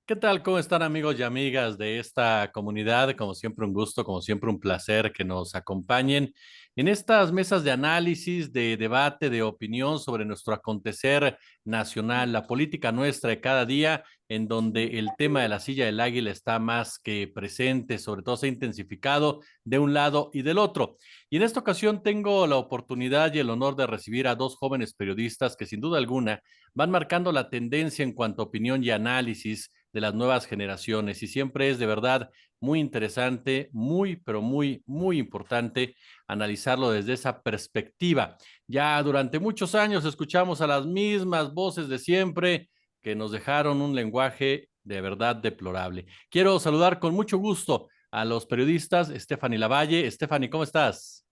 ¿Qué tal? ¿Cómo están amigos y amigas de esta comunidad? Como siempre un gusto, como siempre un placer que nos acompañen en estas mesas de análisis, de debate, de opinión sobre nuestro acontecer nacional, la política nuestra de cada día, en donde el tema de la silla del águila está más que presente, sobre todo se ha intensificado de un lado y del otro. Y en esta ocasión tengo la oportunidad y el honor de recibir a dos jóvenes periodistas que sin duda alguna van marcando la tendencia en cuanto a opinión y análisis de las nuevas generaciones y siempre es de verdad muy interesante, muy, pero muy, muy importante analizarlo desde esa perspectiva. Ya durante muchos años escuchamos a las mismas voces de siempre que nos dejaron un lenguaje de verdad deplorable. Quiero saludar con mucho gusto a los periodistas Stephanie Lavalle. Stephanie, ¿cómo estás?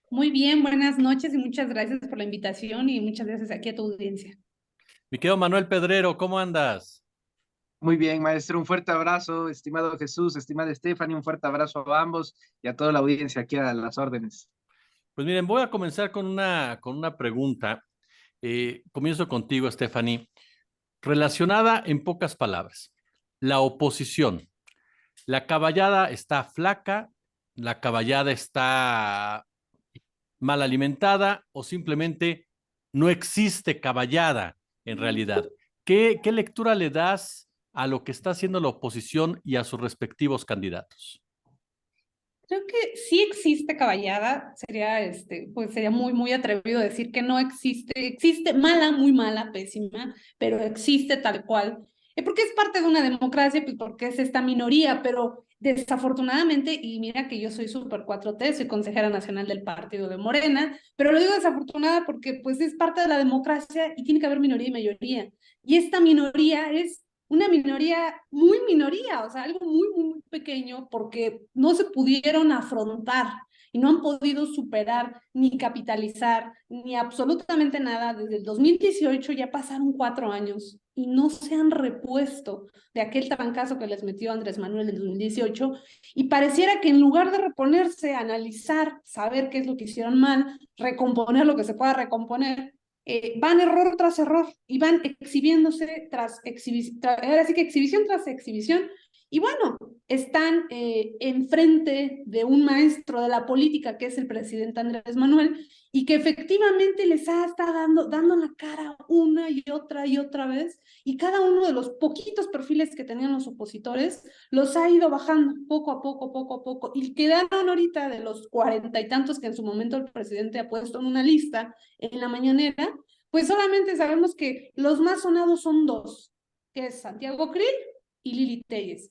Muy bien, buenas noches y muchas gracias por la invitación y muchas gracias aquí a tu audiencia. Mi querido Manuel Pedrero, ¿cómo andas? Muy bien, maestro, un fuerte abrazo, estimado Jesús, estimada Stephanie, un fuerte abrazo a ambos y a toda la audiencia aquí a las órdenes. Pues miren, voy a comenzar con una pregunta. Comienzo contigo, Stephanie. Relacionada en pocas palabras, la oposición. La caballada está flaca, la caballada está mal alimentada o simplemente no existe caballada en realidad. ¿Qué lectura le das a lo que está haciendo la oposición y a sus respectivos candidatos? Creo que sí existe caballada, sería pues sería muy atrevido decir que no existe, existe mala, muy mala, pésima, pero existe tal cual. Porque es parte de una democracia, pues porque es esta minoría, pero desafortunadamente, y mira que yo soy súper 4T, soy consejera nacional del partido de Morena, pero lo digo desafortunada porque pues es parte de la democracia y tiene que haber minoría y mayoría. Y esta minoría es una minoría, o sea, algo muy pequeño porque no se pudieron afrontar y no han podido superar ni capitalizar ni absolutamente nada. Desde el 2018 ya pasaron 4 años y no se han repuesto de aquel trancazo que les metió Andrés Manuel en el 2018 y pareciera que en lugar de reponerse, analizar, saber qué es lo que hicieron mal, recomponer lo que se pueda recomponer, van error tras error y van exhibiéndose tras exhibición, ahora sí que exhibición tras exhibición. Y bueno, están enfrente de un maestro de la política que es el presidente Andrés Manuel y que efectivamente les está dando la cara una y otra vez y cada uno de los poquitos perfiles que tenían los opositores los ha ido bajando poco a poco y quedaron ahorita de los 40 y tantos que en su momento el presidente ha puesto en una lista en la mañanera, pues solamente sabemos que los más sonados son dos, que es Santiago Krill y Lili Telles.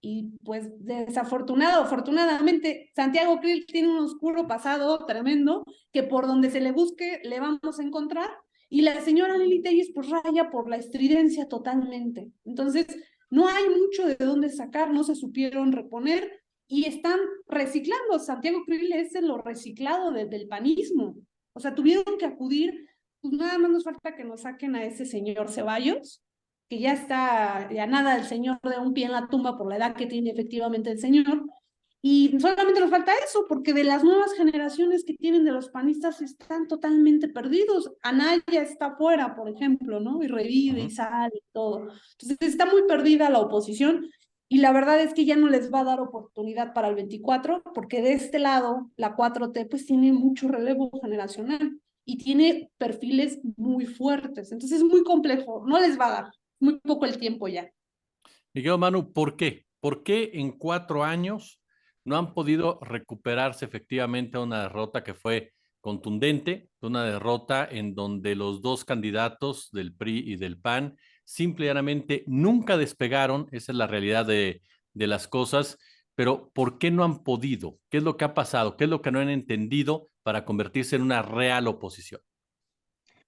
Y pues afortunadamente, Santiago Krill tiene un oscuro pasado tremendo que por donde se le busque le vamos a encontrar. Y la señora Lili Telles pues raya por la estridencia totalmente. Entonces, no hay mucho de dónde sacar, no se supieron reponer y están reciclando. Santiago Krill es lo reciclado del panismo. O sea, tuvieron que acudir, pues nada más nos falta que nos saquen a ese señor Ceballos, que ya está, ya nada, el señor de un pie en la tumba por la edad que tiene efectivamente el señor. Y solamente nos falta eso, porque de las nuevas generaciones que tienen de los panistas están totalmente perdidos. Anaya está fuera, por ejemplo, ¿no? Y revive y sale y todo. Entonces está muy perdida la oposición y la verdad es que ya no les va a dar oportunidad para el 24, porque de este lado, la 4T, pues tiene mucho relevo generacional y tiene perfiles muy fuertes. Entonces es muy complejo, no les va a dar muy poco el tiempo ya. Miguel Manu, ¿por qué? ¿Por qué en 4 años no han podido recuperarse efectivamente a una derrota que fue contundente, una derrota en donde los dos candidatos del PRI y del PAN simplemente nunca despegaron? Esa es la realidad de las cosas, pero ¿por qué no han podido? ¿Qué es lo que ha pasado? ¿Qué es lo que no han entendido para convertirse en una real oposición?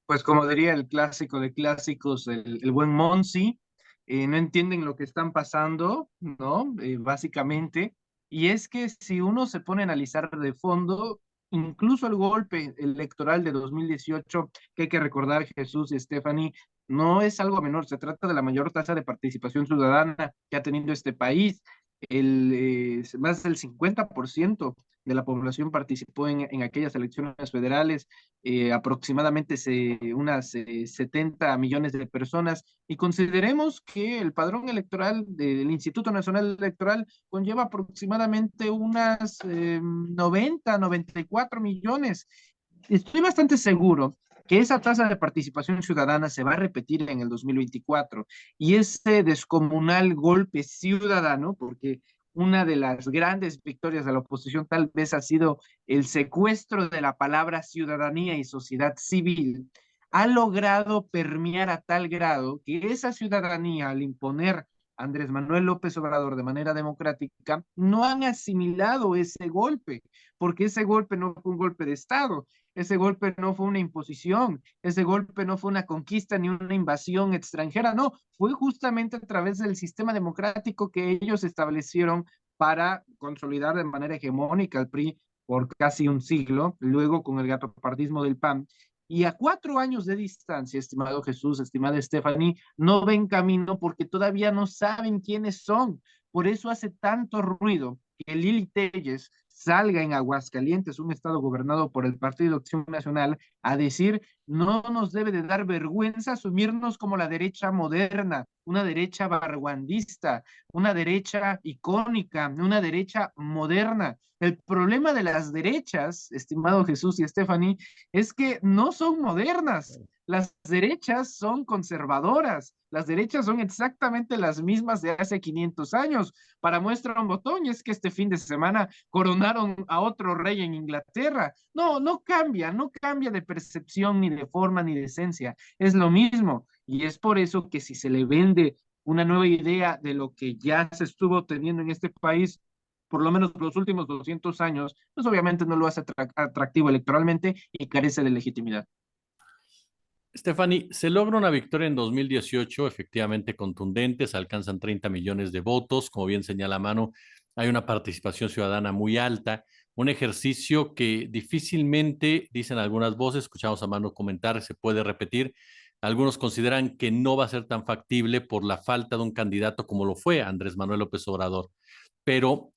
Pues como diría el clásico de clásicos, el buen Monsi, no entienden lo que están pasando, ¿no? Básicamente, y es que si uno se pone a analizar de fondo, incluso el golpe electoral de 2018, que hay que recordar, Jesús y Stephanie, no es algo menor, se trata de la mayor tasa de participación ciudadana que ha tenido este país, más del 50%, de la población participó en aquellas elecciones federales, aproximadamente unas 70 millones de personas, y consideremos que el padrón electoral del Instituto Nacional Electoral conlleva aproximadamente unas 94 millones. Estoy bastante seguro que esa tasa de participación ciudadana se va a repetir en el 2024 y ese descomunal golpe ciudadano, porque una de las grandes victorias de la oposición tal vez ha sido el secuestro de la palabra ciudadanía y sociedad civil, ha logrado permear a tal grado que esa ciudadanía, al imponer a Andrés Manuel López Obrador de manera democrática, no han asimilado ese golpe, porque ese golpe no fue un golpe de Estado, ese golpe no fue una imposición, ese golpe no fue una conquista ni una invasión extranjera, no, fue justamente a través del sistema democrático que ellos establecieron para consolidar de manera hegemónica al PRI por casi un siglo, luego con el gatopardismo del PAN. Y a 4 años de distancia, estimado Jesús, estimada Stephanie, no ven camino porque todavía no saben quiénes son. Por eso hace tanto ruido que Lili Telles salga en Aguascalientes, un estado gobernado por el Partido Acción Nacional, a decir, no nos debe de dar vergüenza asumirnos como la derecha moderna, una derecha barguandista, una derecha icónica, una derecha moderna. El problema de las derechas, estimado Jesús y Stephanie, es que no son modernas. Las derechas son conservadoras. Las derechas son exactamente las mismas de hace 500 años. Para muestra un botón, y es que este fin de semana coronaron a otro rey en Inglaterra. No, no cambia de percepción, ni de forma, ni de esencia. Es lo mismo. Y es por eso que si se le vende una nueva idea de lo que ya se estuvo teniendo en este país, por lo menos los últimos 200 años, pues obviamente no lo hace atractivo electoralmente y carece de legitimidad. Stephanie, se logra una victoria en 2018, efectivamente contundente, se alcanzan 30 millones de votos, como bien señala Manu, hay una participación ciudadana muy alta, un ejercicio que difícilmente, dicen algunas voces, escuchamos a Manu comentar, se puede repetir. Algunos consideran que no va a ser tan factible por la falta de un candidato como lo fue Andrés Manuel López Obrador, pero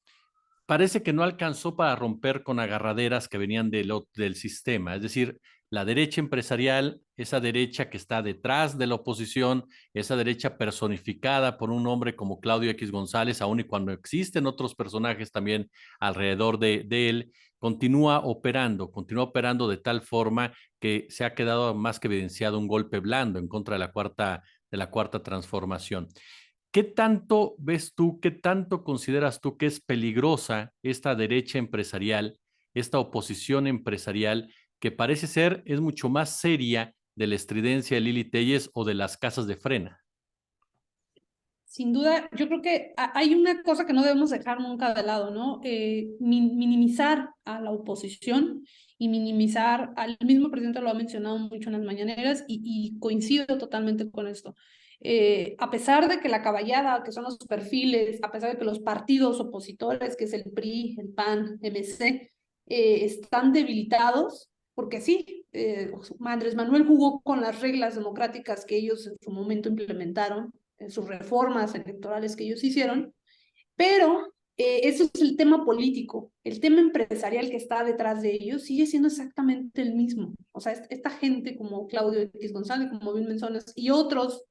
parece que no alcanzó para romper con agarraderas que venían del sistema, es decir, la derecha empresarial, esa derecha que está detrás de la oposición, esa derecha personificada por un hombre como Claudio X González, aun y cuando existen otros personajes también alrededor de él, continúa operando de tal forma que se ha quedado más que evidenciado un golpe blando en contra de la cuarta transformación. ¿Qué tanto ves tú, qué tanto consideras tú que es peligrosa esta derecha empresarial, esta oposición empresarial, que parece ser es mucho más seria de la estridencia de Lili Telles o de las casas de frena? Sin duda, yo creo que hay una cosa que no debemos dejar nunca de lado, ¿no? Minimizar a la oposición y minimizar al mismo presidente, lo ha mencionado mucho en las mañaneras y coincido totalmente con esto. A pesar de que la caballada, que son los perfiles, a pesar de que los partidos opositores, que es el PRI, el PAN, MC, están debilitados, porque sí, Andrés Manuel jugó con las reglas democráticas que ellos en su momento implementaron, en sus reformas electorales que ellos hicieron, pero eso es el tema político. El tema empresarial que está detrás de ellos sigue siendo exactamente el mismo. O sea, esta gente como Claudio X González, como bien mencionas, y otros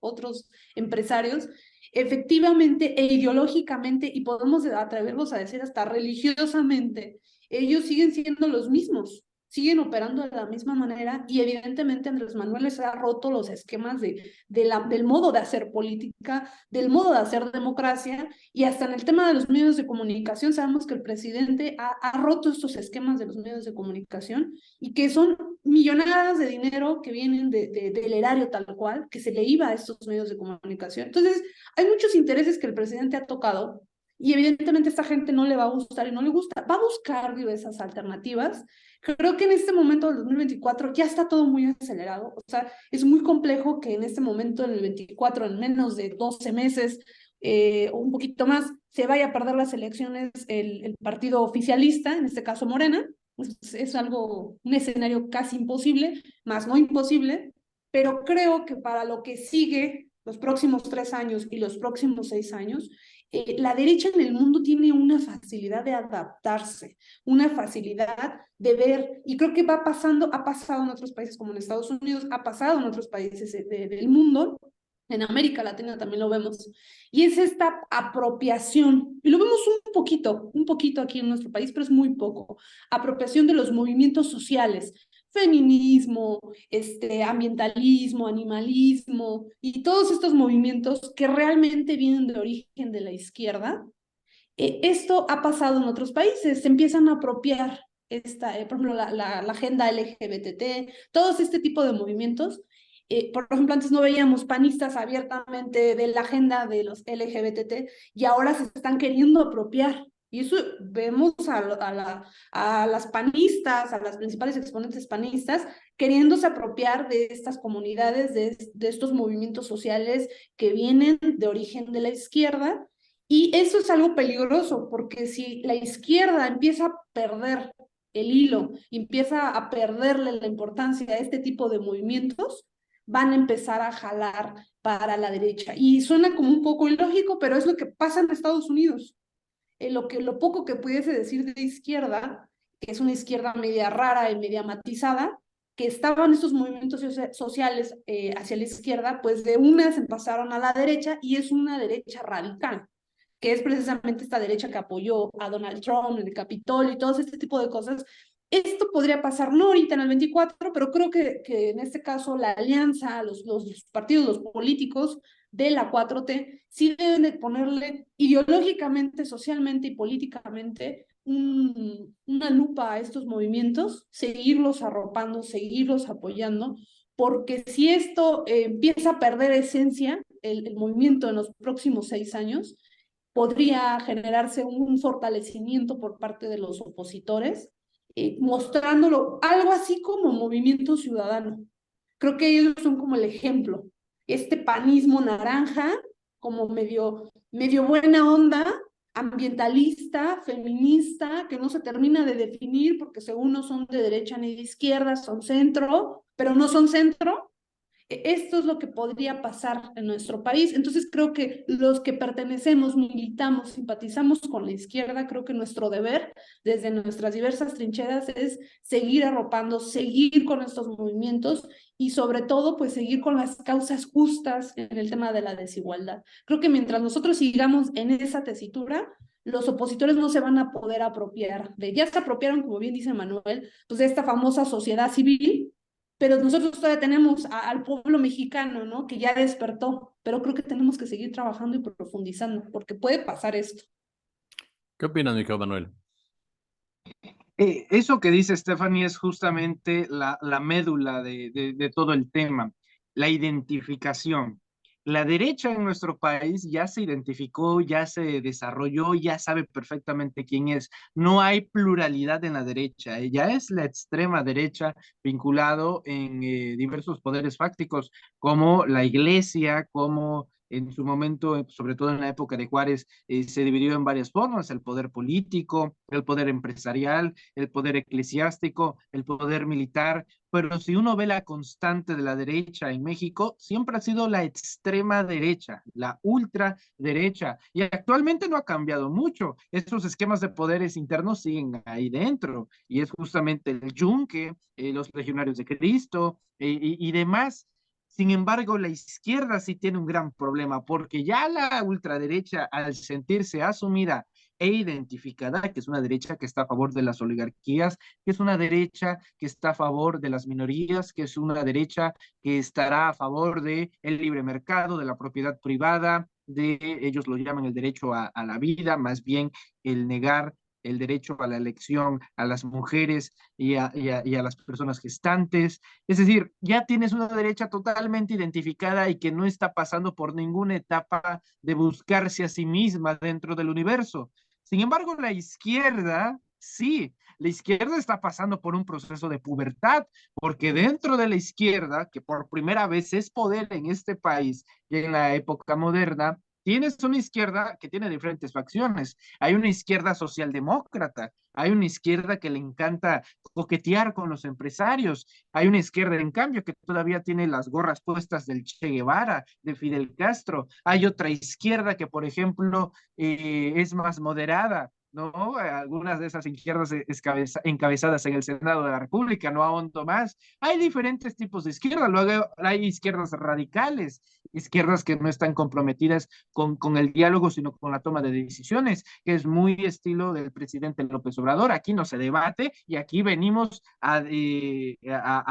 empresarios, efectivamente e ideológicamente, y podemos atrevernos a decir hasta religiosamente, ellos siguen siendo los mismos, siguen operando de la misma manera y evidentemente Andrés Manuel les ha roto los esquemas del modo de hacer política, del modo de hacer democracia y hasta en el tema de los medios de comunicación sabemos que el presidente ha roto estos esquemas de los medios de comunicación y que son millonadas de dinero que vienen del erario tal cual, que se le iba a estos medios de comunicación. Entonces, hay muchos intereses que el presidente ha tocado y evidentemente a esta gente no le va a gustar y no le gusta. Va a buscar diversas alternativas. Creo que en este momento del 2024 ya está todo muy acelerado, o sea, es muy complejo que en este momento, en el 24, en menos de 12 meses, o un poquito más, se vaya a perder las elecciones el partido oficialista, en este caso Morena. Es algo, un escenario casi imposible, más no imposible, pero creo que para lo que sigue los próximos 3 años y los próximos 6 años, La derecha en el mundo tiene una facilidad de adaptarse, una facilidad de ver, y creo que ha pasado en otros países como en Estados Unidos, ha pasado en otros países del mundo, en América Latina también lo vemos, y es esta apropiación, y lo vemos un poquito aquí en nuestro país, pero es muy poco, apropiación de los movimientos sociales, feminismo, ambientalismo, animalismo y todos estos movimientos que realmente vienen de origen de la izquierda. Esto ha pasado en otros países, se empiezan a apropiar por ejemplo, la agenda LGBT, todos este tipo de movimientos. Por ejemplo, antes no veíamos panistas abiertamente de la agenda de los LGBT y ahora se están queriendo apropiar. Y eso vemos a las panistas, a las principales exponentes panistas, queriéndose apropiar de estas comunidades, de estos movimientos sociales que vienen de origen de la izquierda. Y eso es algo peligroso, porque si la izquierda empieza a perder el hilo, empieza a perderle la importancia a este tipo de movimientos, van a empezar a jalar para la derecha. Y suena como un poco ilógico, pero es lo que pasa en Estados Unidos. Lo poco que pudiese decir de izquierda, que es una izquierda media rara y media matizada, que estaban estos movimientos sociales hacia la izquierda, pues de una se pasaron a la derecha y es una derecha radical, que es precisamente esta derecha que apoyó a Donald Trump en el Capitolio y todo este tipo de cosas. Esto podría pasar no ahorita en el 24, pero creo que en este caso la alianza, los partidos, los políticos de la 4T, sí deben de ponerle ideológicamente, socialmente y políticamente una lupa a estos movimientos, seguirlos arropando, seguirlos apoyando, porque si esto empieza a perder esencia, el movimiento en los próximos 6 años, podría generarse un fortalecimiento por parte de los opositores, mostrándolo algo así como movimiento ciudadano. Creo que ellos son como el ejemplo. Este panismo naranja, como medio buena onda, ambientalista, feminista, que no se termina de definir porque según no son de derecha ni de izquierda, son centro, pero no son centro. Esto es lo que podría pasar en nuestro país. Entonces creo que los que pertenecemos, militamos, simpatizamos con la izquierda, creo que nuestro deber desde nuestras diversas trincheras es seguir arropando, seguir con estos movimientos y sobre todo pues seguir con las causas justas en el tema de la desigualdad. Creo que mientras nosotros sigamos en esa tesitura, los opositores no se van a poder apropiar ya se apropiaron, como bien dice Manuel, pues de esta famosa sociedad civil, pero nosotros todavía tenemos al pueblo mexicano, ¿no? Que ya despertó, pero creo que tenemos que seguir trabajando y profundizando, porque puede pasar esto. ¿Qué opinas, mi querido Manuel? Eso que dice Stephanie es justamente la médula de todo el tema, la identificación. La derecha en nuestro país ya se identificó, ya se desarrolló, ya sabe perfectamente quién es. No hay pluralidad en la derecha. Ella es la extrema derecha vinculado en diversos poderes fácticos, como la iglesia, como en su momento, sobre todo en la época de Juárez, se dividió en varias formas: el poder político, el poder empresarial, el poder eclesiástico, el poder militar. Pero si uno ve la constante de la derecha en México, siempre ha sido la extrema derecha, la ultraderecha, y actualmente no ha cambiado mucho. Estos esquemas de poderes internos siguen ahí dentro, y es justamente el Yunque, los legionarios de Cristo y demás. Sin embargo, la izquierda sí tiene un gran problema, porque ya la ultraderecha, al sentirse asumida e identificada, que es una derecha que está a favor de las oligarquías, que es una derecha que está a favor de las minorías, que es una derecha que estará a favor del libre mercado, de la propiedad privada, ellos lo llaman el derecho a la vida, más bien el negar el derecho a la elección a las mujeres y a las personas gestantes. Es decir, ya tienes una derecha totalmente identificada y que no está pasando por ninguna etapa de buscarse a sí misma dentro del universo. Sin embargo, la izquierda, sí, la izquierda está pasando por un proceso de pubertad, porque dentro de la izquierda, que por primera vez es poder en este país y en la época moderna, tienes una izquierda que tiene diferentes facciones. Hay una izquierda socialdemócrata, Hay una izquierda que le encanta coquetear con los empresarios. Hay una izquierda, en cambio, que todavía tiene las gorras puestas del Che Guevara, de Fidel Castro. Hay otra izquierda que, por ejemplo, es más moderada, ¿no? Algunas de esas izquierdas encabezadas en el Senado de la República, no ahondo más. Hay diferentes tipos de izquierda, luego hay izquierdas radicales, izquierdas que no están comprometidas con el diálogo, sino con la toma de decisiones, que es muy estilo del presidente López Obrador. Aquí no se debate y aquí venimos a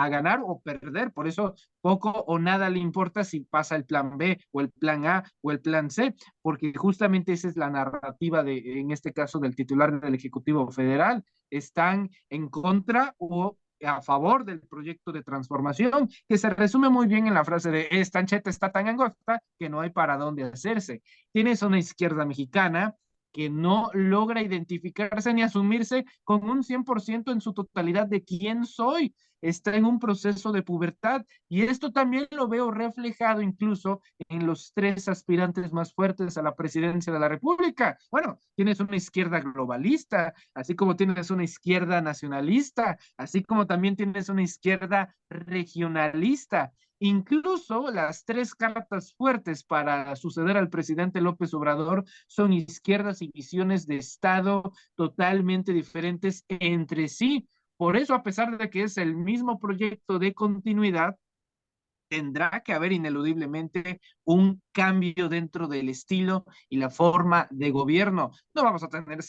ganar o perder. Por eso poco o nada le importa si pasa el plan B o el plan A o el plan C, porque justamente esa es la narrativa en este caso, del titular del Ejecutivo Federal. Están en contra o a favor del proyecto de transformación, que se resume muy bien en la frase de esta ancheta está tan angosta que no hay para dónde hacerse. Tienes una izquierda mexicana que no logra identificarse ni asumirse con un 100% en su totalidad de quién soy. Está en un proceso de pubertad y esto también lo veo reflejado incluso en los tres aspirantes más fuertes a la presidencia de la República. Bueno, tienes una izquierda globalista, así como tienes una izquierda nacionalista, así como también tienes una izquierda regionalista. Incluso las tres cartas fuertes para suceder al presidente López Obrador son izquierdas y visiones de Estado totalmente diferentes entre sí. Por eso, a pesar de que es el mismo proyecto de continuidad, tendrá que haber ineludiblemente un cambio dentro del estilo y la forma de gobierno. No vamos a tener,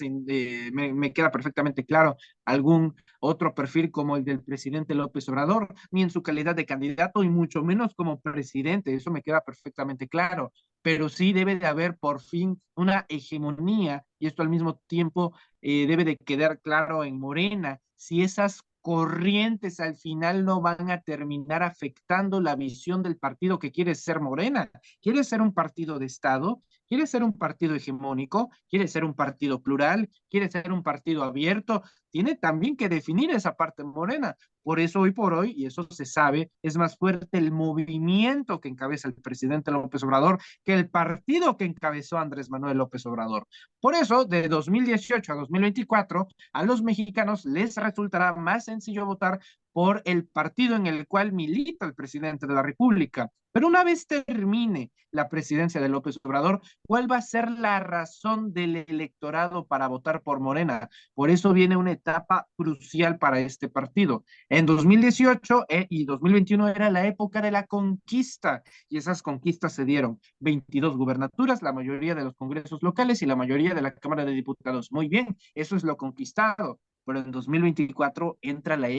me queda perfectamente claro, algún otro perfil como el del presidente López Obrador, ni en su calidad de candidato y mucho menos como presidente, eso me queda perfectamente claro, pero sí debe de haber por fin una hegemonía y esto al mismo tiempo debe de quedar claro en Morena, si esas corrientes al final no van a terminar afectando la visión del partido que quiere ser Morena. ¿Quiere ser un partido de Estado? ¿Quiere ser un partido hegemónico? ¿Quiere ser un partido plural? ¿Quiere ser un partido abierto? Tiene también que definir esa parte Morena. Por eso hoy por hoy, y eso se sabe, es más fuerte el movimiento que encabeza el presidente López Obrador que el partido que encabezó Andrés Manuel López Obrador. Por eso, de 2018 a 2024, a los mexicanos les resultará más sencillo votar por el partido en el cual milita el presidente de la República. Pero una vez termine la presidencia de López Obrador, ¿cuál va a ser la razón del electorado para votar por Morena? Por eso viene una etapa crucial para este partido. En 2018 y 2021 era la época de la conquista y esas conquistas se dieron 22 gubernaturas, la mayoría de los congresos locales y la mayoría de la Cámara de Diputados. Muy bien, eso es lo conquistado, pero en 2024 entra la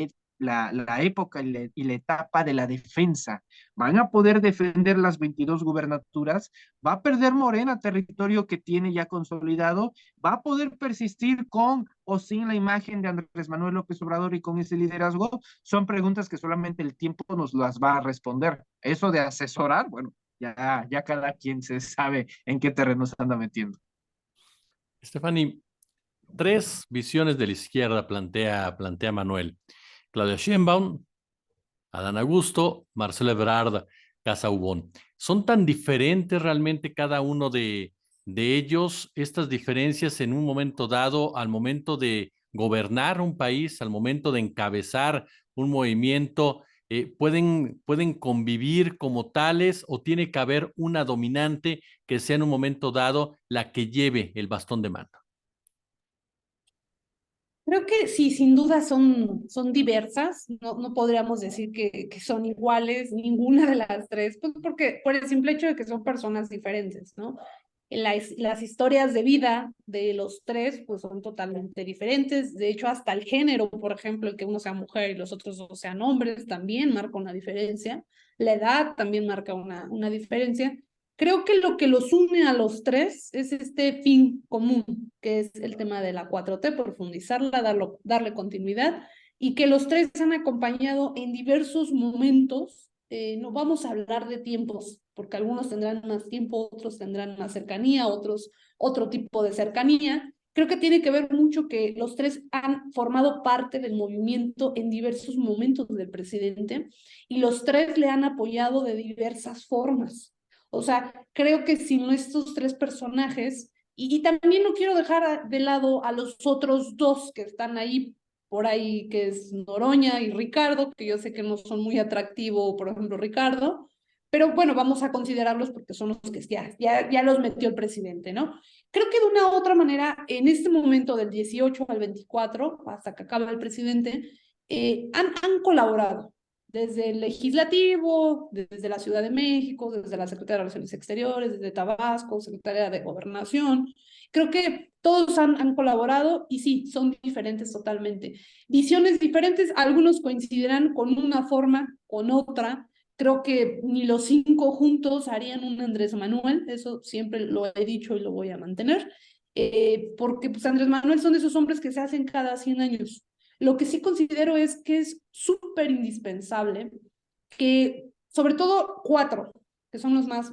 época y la etapa de la defensa. ¿Van a poder defender las 22 gubernaturas? ¿Va a perder Morena territorio que tiene ya consolidado? ¿Va a poder persistir con o sin la imagen de Andrés Manuel López Obrador y con ese liderazgo? Son preguntas que solamente el tiempo nos las va a responder. Eso de asesorar, bueno, ya cada quien se sabe en qué terreno se anda metiendo. Stephanie, tres visiones de la izquierda plantea Manuel. Claudia Sheinbaum, Adán Augusto, Marcelo Ebrard, Casaubon. ¿Son tan diferentes realmente cada uno de ellos, estas diferencias en un momento dado, al momento de gobernar un país, al momento de encabezar un movimiento, pueden convivir como tales o tiene que haber una dominante que sea en un momento dado la que lleve el bastón de mando? Creo que sí, sin duda son diversas, no podríamos decir que son iguales ninguna de las tres, pues porque por el simple hecho de que son personas diferentes, ¿no? Las historias de vida de los tres pues son totalmente diferentes, de hecho hasta el género, por ejemplo, el que uno sea mujer y los otros dos sean hombres también marca una diferencia, la edad también marca una diferencia. Creo que lo que los une a los tres es este fin común, que es el tema de la 4T, profundizarla, darle continuidad, y que los tres han acompañado en diversos momentos. No vamos a hablar de tiempos, porque algunos tendrán más tiempo, otros tendrán más cercanía, otros otro tipo de cercanía. Creo que tiene que ver mucho que los tres han formado parte del movimiento en diversos momentos del presidente y los tres le han apoyado de diversas formas. O sea, creo que sin estos tres personajes, Y también no quiero dejar de lado a los otros dos que están ahí por ahí, que es Noroña y Ricardo, que yo sé que no son muy atractivos, por ejemplo, Ricardo, pero bueno, vamos a considerarlos porque son los que ya los metió el presidente, ¿no? Creo que de una u otra manera, en este momento del 18 al 24, hasta que acaba el presidente, han colaborado desde el legislativo, desde la Ciudad de México, desde la Secretaría de Relaciones Exteriores, desde Tabasco, Secretaría de Gobernación. Creo que todos han colaborado y sí, son diferentes totalmente. Visiones diferentes, algunos coincidirán con una forma, con otra. Creo que ni los 5 juntos harían un Andrés Manuel, eso siempre lo he dicho y lo voy a mantener, porque pues Andrés Manuel son de esos hombres que se hacen cada 100 años. Lo que sí considero es que es súper indispensable que, sobre todo 4, que son los más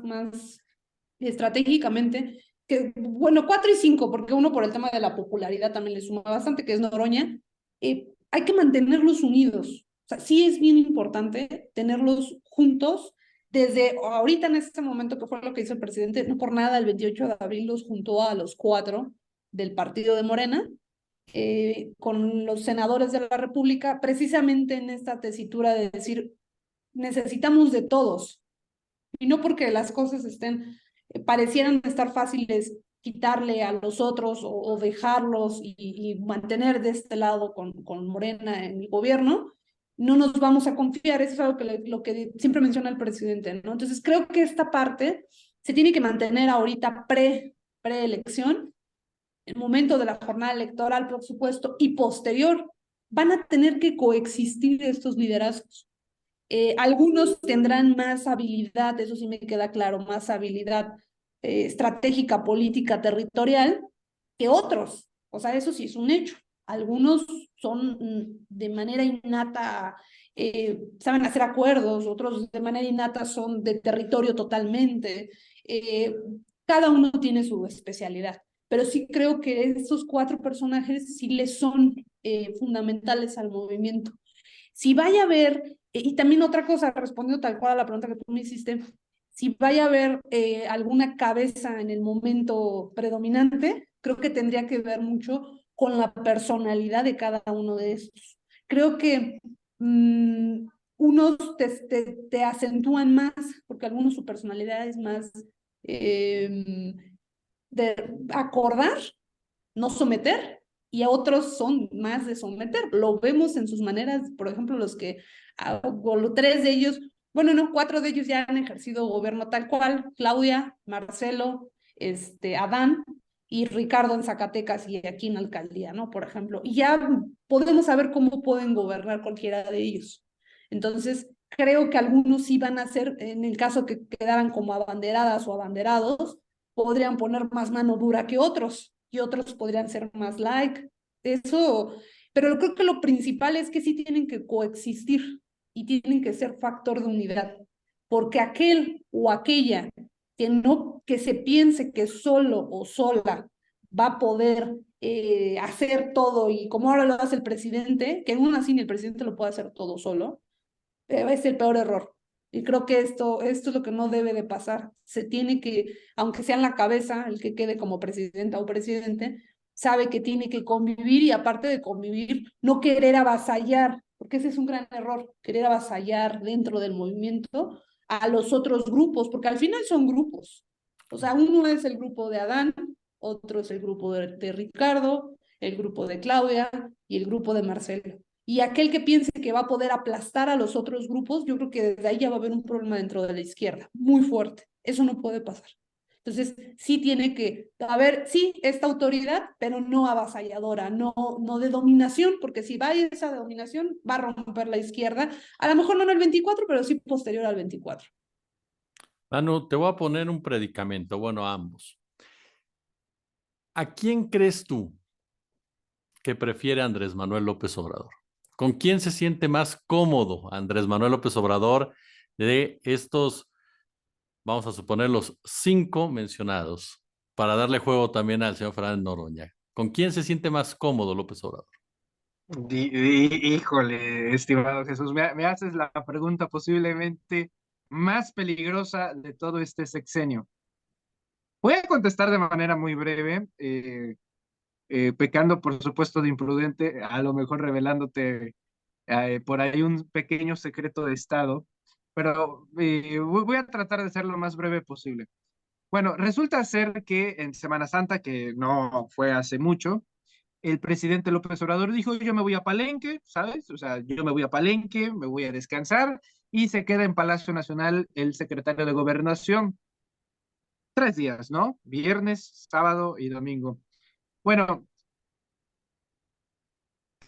estratégicamente, que, bueno, 4 y 5, porque uno por el tema de la popularidad también le suma bastante, que es Noroña, hay que mantenerlos unidos. O sea, sí es bien importante tenerlos juntos. Desde ahorita en este momento, que fue lo que hizo el presidente, no por nada, el 28 de abril los juntó a los 4 del partido de Morena, con los senadores de la República, precisamente en esta tesitura de decir, necesitamos de todos, y no porque las cosas parecieran estar fáciles quitarle a los otros o dejarlos y mantener de este lado con Morena en el gobierno, no nos vamos a confiar. Eso es algo lo que siempre menciona el presidente, ¿no? Entonces creo que esta parte se tiene que mantener ahorita preelección, el momento de la jornada electoral, por supuesto, y posterior. Van a tener que coexistir estos liderazgos. Algunos tendrán más habilidad, eso sí me queda claro, más habilidad estratégica, política, territorial que otros. O sea, eso sí es un hecho. Algunos son de manera innata, saben hacer acuerdos, otros de manera innata son de territorio totalmente. Eh, Cada uno tiene su especialidad, pero sí creo que estos 4 personajes sí les son fundamentales al movimiento. Si vaya a haber, y también otra cosa, respondiendo tal cual a la pregunta que tú me hiciste, si vaya a haber alguna cabeza en el momento predominante, creo que tendría que ver mucho con la personalidad de cada uno de estos. Creo que unos te acentúan más, porque algunos su personalidad es más de acordar, no someter, y a otros son más de someter. Lo vemos en sus maneras, por ejemplo, los 3 de ellos, bueno, no, 4 de ellos ya han ejercido gobierno tal cual: Claudia, Marcelo, Adán y Ricardo en Zacatecas y aquí en alcaldía, ¿no? Por ejemplo, y ya podemos saber cómo pueden gobernar cualquiera de ellos. Entonces, creo que algunos sí van a ser, en el caso que quedaran como abanderadas o abanderados, podrían poner más mano dura que otros, y otros podrían ser más like. Eso, pero creo que lo principal es que sí tienen que coexistir y tienen que ser factor de unidad, porque aquel o aquella que se piense que solo o sola va a poder hacer todo, y como ahora lo hace el presidente, que aún así ni el presidente lo puede hacer todo solo, es el peor error. Y creo que esto es lo que no debe de pasar. Se tiene que, aunque sea en la cabeza el que quede como presidenta o presidente, sabe que tiene que convivir, y aparte de convivir, no querer avasallar, porque ese es un gran error, querer avasallar dentro del movimiento a los otros grupos, porque al final son grupos. O sea, uno es el grupo de Adán, otro es el grupo de Ricardo, el grupo de Claudia y el grupo de Marcelo. Y aquel que piense que va a poder aplastar a los otros grupos, yo creo que desde ahí ya va a haber un problema dentro de la izquierda, muy fuerte. Eso no puede pasar. Entonces, sí tiene que haber, sí, esta autoridad, pero no avasalladora, no de dominación, porque si va a esa dominación, va a romper la izquierda, a lo mejor no en el 24, pero sí posterior al 24. Manu, te voy a poner un predicamento, bueno, a ambos. ¿A quién crees tú que prefiere Andrés Manuel López Obrador? ¿Con quién se siente más cómodo Andrés Manuel López Obrador de estos, vamos a suponer, los 5 mencionados, para darle juego también al señor Fernández Noroña? ¿Con quién se siente más cómodo López Obrador? Híjole, estimado Jesús, me haces la pregunta posiblemente más peligrosa de todo este sexenio. Voy a contestar de manera muy breve, pecando por supuesto de imprudente, a lo mejor revelándote por ahí un pequeño secreto de Estado, pero voy a tratar de ser lo más breve posible. Bueno, resulta ser que en Semana Santa, que no fue hace mucho, el presidente López Obrador dijo, yo me voy a Palenque, ¿sabes? O sea, yo me voy a Palenque, me voy a descansar, y se queda en Palacio Nacional el secretario de Gobernación. 3 días, ¿no? Viernes, sábado y domingo. Bueno,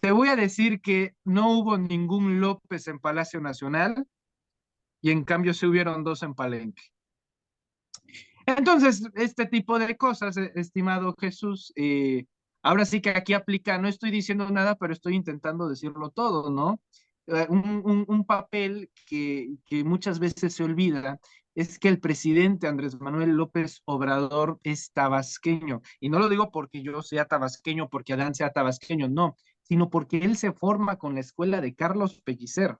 te voy a decir que no hubo ningún López en Palacio Nacional y en cambio se hubieron dos en Palenque. Entonces, este tipo de cosas, estimado Jesús, ahora sí que aquí aplica, no estoy diciendo nada, pero estoy intentando decirlo todo, ¿no? Un papel que muchas veces se olvida es que el presidente Andrés Manuel López Obrador es tabasqueño. Y no lo digo porque yo sea tabasqueño, porque Adán sea tabasqueño, no, sino porque él se forma con la escuela de Carlos Pellicer.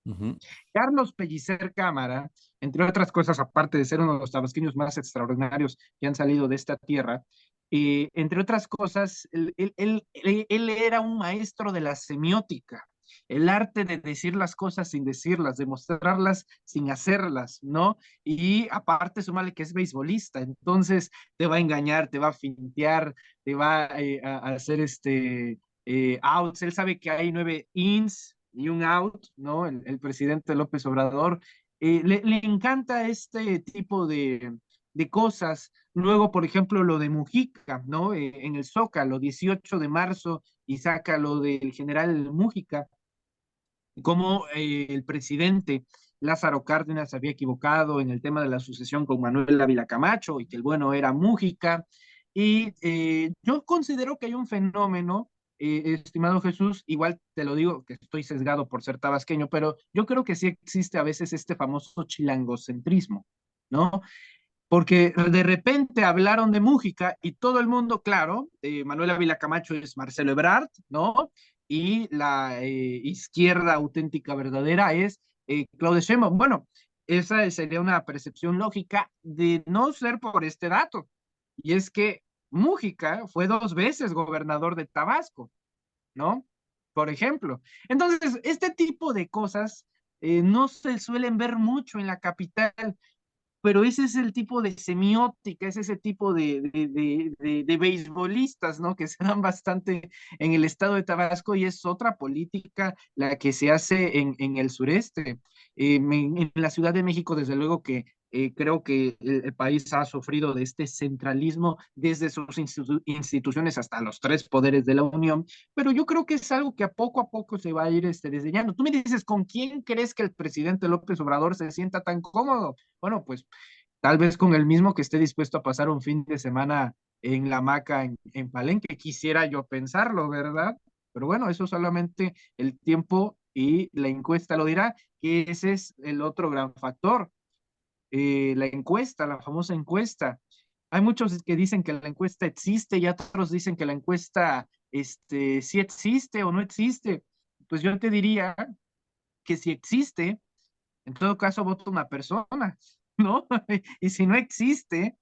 Ujú. Carlos Pellicer Cámara, entre otras cosas, aparte de ser uno de los tabasqueños más extraordinarios que han salido de esta tierra, entre otras cosas, él era un maestro de la semiótica, el arte de decir las cosas sin decirlas, de mostrarlas sin hacerlas, ¿no? Y aparte, súmale que es beisbolista, entonces te va a engañar, te va a fintear, te va a hacer outs. Él sabe que hay 9 ins y un out, ¿no? El presidente López Obrador. Le encanta este tipo de cosas. Luego, por ejemplo, lo de Mujica, ¿no? En el Zócalo, 18 de marzo, y saca lo del general Mujica, como el presidente Lázaro Cárdenas había equivocado en el tema de la sucesión con Manuel Ávila Camacho y que el bueno era Mújica. Y yo considero que hay un fenómeno, estimado Jesús, igual te lo digo que estoy sesgado por ser tabasqueño, pero yo creo que sí existe a veces este famoso chilangocentrismo, ¿no? Porque de repente hablaron de Mújica y todo el mundo, claro, Manuel Ávila Camacho es Marcelo Ebrard, ¿no? Y la izquierda auténtica verdadera es Claudia Sheinbaum. Bueno, esa sería una percepción lógica de no ser por este dato. Y es que Mújica fue 2 veces gobernador de Tabasco, ¿no? Por ejemplo. Entonces, este tipo de cosas no se suelen ver mucho en la capital, pero ese es el tipo de semiótica, es ese tipo de beisbolistas, ¿no? Que se dan bastante en el estado de Tabasco y es otra política la que se hace en el sureste. En la Ciudad de México, desde luego que creo que el país ha sufrido de este centralismo desde sus instituciones hasta los 3 poderes de la Unión, pero yo creo que es algo que a poco se va a ir desdeñando. Tú me dices, ¿con quién crees que el presidente López Obrador se sienta tan cómodo? Bueno, pues tal vez con el mismo que esté dispuesto a pasar un fin de semana en la hamaca en Palenque. Quisiera yo pensarlo, ¿verdad? Pero bueno, eso solamente el tiempo y la encuesta lo dirá, que ese es el otro gran factor. La encuesta, la famosa encuesta. Hay muchos que dicen que la encuesta existe y otros dicen que la encuesta sí existe o no existe. Pues yo te diría que si existe, en todo caso vota una persona, ¿no? Y si no existe,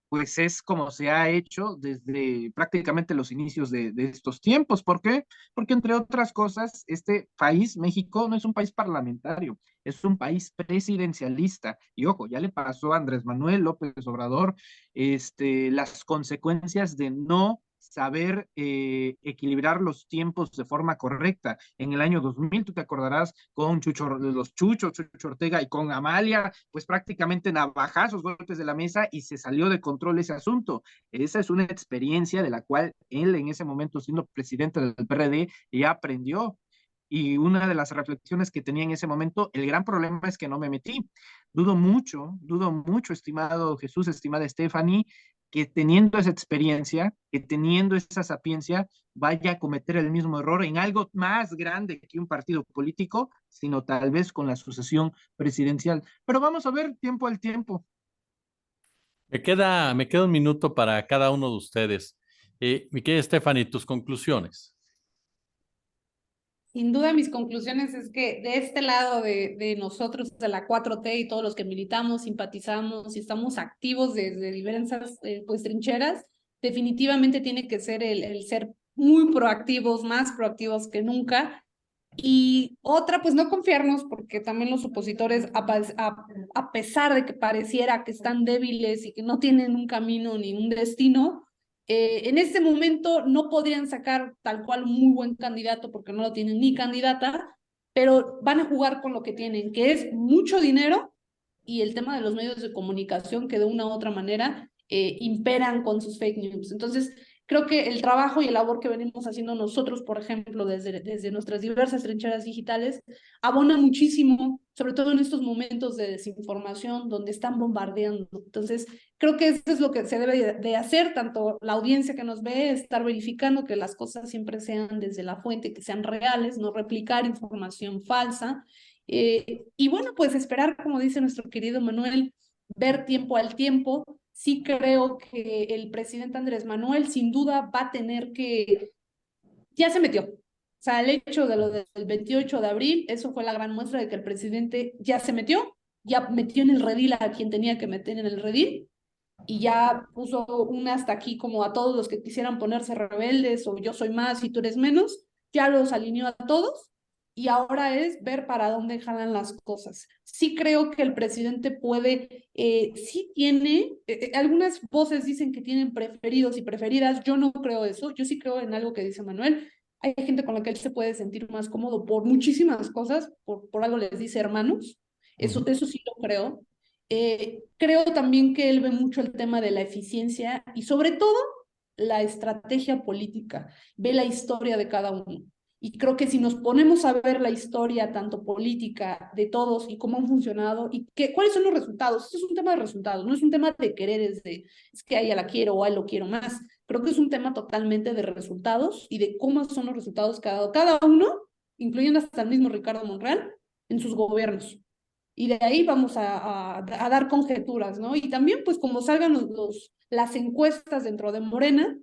pues es como se ha hecho desde prácticamente los inicios de estos tiempos. ¿Por qué? Porque entre otras cosas, este país, México, no es un país parlamentario, es un país presidencialista. Y ojo, ya le pasó a Andrés Manuel López Obrador las consecuencias de no saber equilibrar los tiempos de forma correcta. En el año 2000, tú te acordarás, con los Chucho Ortega y con Amalia, pues prácticamente navajazos, golpes de la mesa y se salió de control ese asunto. Esa es una experiencia de la cual él en ese momento, siendo presidente del PRD, ya aprendió. Y una de las reflexiones que tenía en ese momento, el gran problema es que no me metí. Dudo mucho, estimado Jesús, estimada Stephanie, que teniendo esa experiencia, que teniendo esa sapiencia, vaya a cometer el mismo error en algo más grande que un partido político, sino tal vez con la sucesión presidencial. Pero vamos a ver tiempo al tiempo. Me queda un minuto para cada uno de ustedes. Mi querida Stephanie, tus conclusiones. Sin duda, mis conclusiones es que de este lado de nosotros, de la 4T y todos los que militamos, simpatizamos y estamos activos desde diversas pues, trincheras, definitivamente tiene que ser el ser muy proactivos, más proactivos que nunca. Y otra, pues no confiarnos, porque también los opositores, a pesar de que pareciera que están débiles y que no tienen un camino ni un destino, en este momento no podrían sacar tal cual un muy buen candidato porque no lo tienen ni candidata, pero van a jugar con lo que tienen, que es mucho dinero y el tema de los medios de comunicación que de una u otra manera imperan con sus fake news. Entonces, creo que el trabajo y la labor que venimos haciendo nosotros, por ejemplo, desde nuestras diversas trincheras digitales, abona muchísimo, sobre todo en estos momentos de desinformación donde están bombardeando. Entonces, creo que eso es lo que se debe de hacer, tanto la audiencia que nos ve, estar verificando que las cosas siempre sean desde la fuente, que sean reales, no replicar información falsa. Y bueno, pues esperar, como dice nuestro querido Manuel, ver tiempo al tiempo. Sí creo que el presidente Andrés Manuel sin duda va a tener que, ya se metió. O sea, el hecho de lo del 28 de abril, eso fue la gran muestra de que el presidente ya se metió, ya metió en el redil a quien tenía que meter en el redil y ya puso una hasta aquí como a todos los que quisieran ponerse rebeldes o yo soy más y tú eres menos, ya los alineó a todos y ahora es ver para dónde jalan las cosas. Sí creo que el presidente puede, sí tiene, algunas voces dicen que tienen preferidos y preferidas, yo no creo eso, yo sí creo en algo que dice Manuel, hay gente con la que él se puede sentir más cómodo por muchísimas cosas, por algo les dice hermanos, eso sí lo creo. Creo también que él ve mucho el tema de la eficiencia y sobre todo la estrategia política, ve la historia de cada uno. Y creo que si nos ponemos a ver la historia tanto política de todos y cómo han funcionado y cuáles son los resultados, esto es un tema de resultados, no es un tema de querer, es que a ella la quiero o a él lo quiero más. Creo que es un tema totalmente de resultados y de cómo son los resultados que ha dado cada uno, incluyendo hasta el mismo Ricardo Monreal, en sus gobiernos y de ahí vamos a dar conjeturas, ¿no? Y también, pues, como salgan las encuestas dentro de Morena,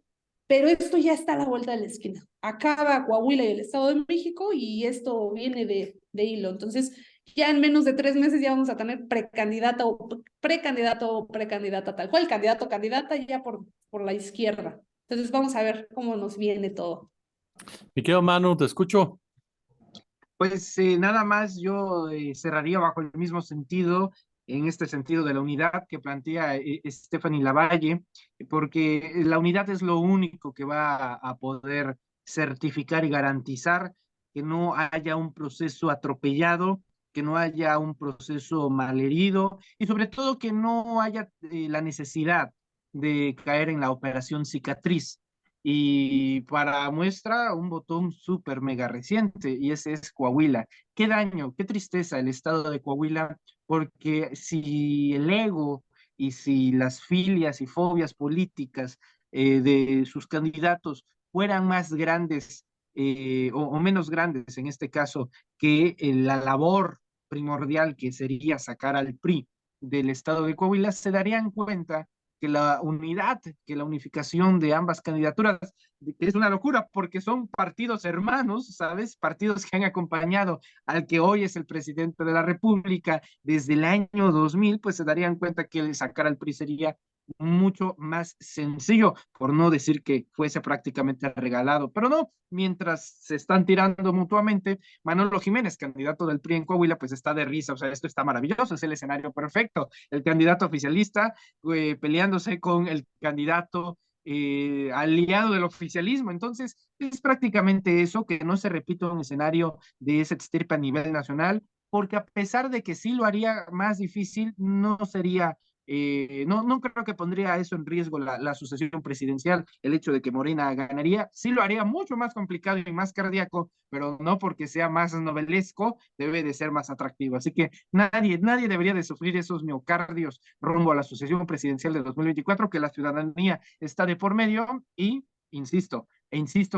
pero esto ya está a la vuelta de la esquina. Acaba Coahuila y el Estado de México y esto viene de hilo. Entonces, ya en menos de 3 meses ya vamos a tener precandidato o precandidata, tal cual, candidato o candidata ya por la izquierda. Entonces, vamos a ver cómo nos viene todo. Mi querido Manu, te escucho. Pues nada más yo cerraría bajo el mismo sentido, en este sentido de la unidad que plantea Stephanie Lavalle, porque la unidad es lo único que va a poder certificar y garantizar que no haya un proceso atropellado, que no haya un proceso malherido y sobre todo que no haya la necesidad de caer en la operación cicatriz. Y para muestra, un botón súper mega reciente, y ese es Coahuila. Qué daño, qué tristeza el estado de Coahuila, porque si el ego y si las filias y fobias políticas de sus candidatos fueran más grandes o menos grandes en este caso que la labor primordial que sería sacar al PRI del estado de Coahuila, se darían cuenta que la unidad, que la unificación de ambas candidaturas, que es una locura porque son partidos hermanos, ¿sabes? Partidos que han acompañado al que hoy es el presidente de la República desde el año 2000, pues se darían cuenta que sacar al PRI sería mucho más sencillo, por no decir que fuese prácticamente regalado, pero no, mientras se están tirando mutuamente, Manolo Jiménez, candidato del PRI en Coahuila, pues está de risa, o sea, esto está maravilloso, es el escenario perfecto, el candidato oficialista peleándose con el candidato aliado del oficialismo. Entonces, es prácticamente eso, que no se repita un escenario de ese estirpe a nivel nacional, porque a pesar de que sí lo haría más difícil, no sería no creo que pondría eso en riesgo la sucesión presidencial, el hecho de que Morena ganaría, sí lo haría mucho más complicado y más cardíaco, pero no porque sea más novelesco, debe de ser más atractivo. Así que nadie debería de sufrir esos miocardios rumbo a la sucesión presidencial de 2024, que la ciudadanía está de por medio y, insisto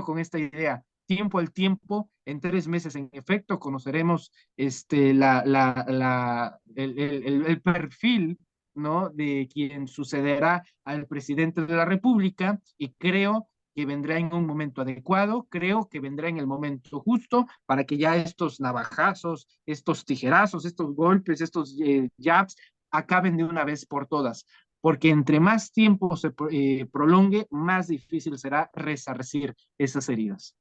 con esta idea, tiempo al tiempo, en 3 meses en efecto conoceremos el perfil, ¿no? De quien sucederá al presidente de la República y creo que vendrá en un momento adecuado, creo que vendrá en el momento justo para que ya estos navajazos, estos tijerazos, estos golpes, estos jabs acaben de una vez por todas, porque entre más tiempo se prolongue, más difícil será resarcir esas heridas.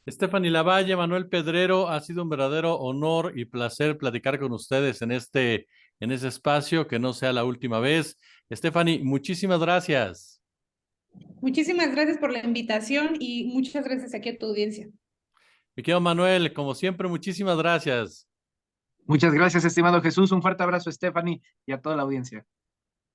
Stephanie Lavalle, Manuel Pedrero, ha sido un verdadero honor y placer platicar con ustedes en ese espacio, que no sea la última vez. Stephanie, muchísimas gracias. Muchísimas gracias por la invitación y muchas gracias aquí a tu audiencia. Mi querido Manuel, como siempre, muchísimas gracias. Muchas gracias, estimado Jesús. Un fuerte abrazo, Stephanie, y a toda la audiencia.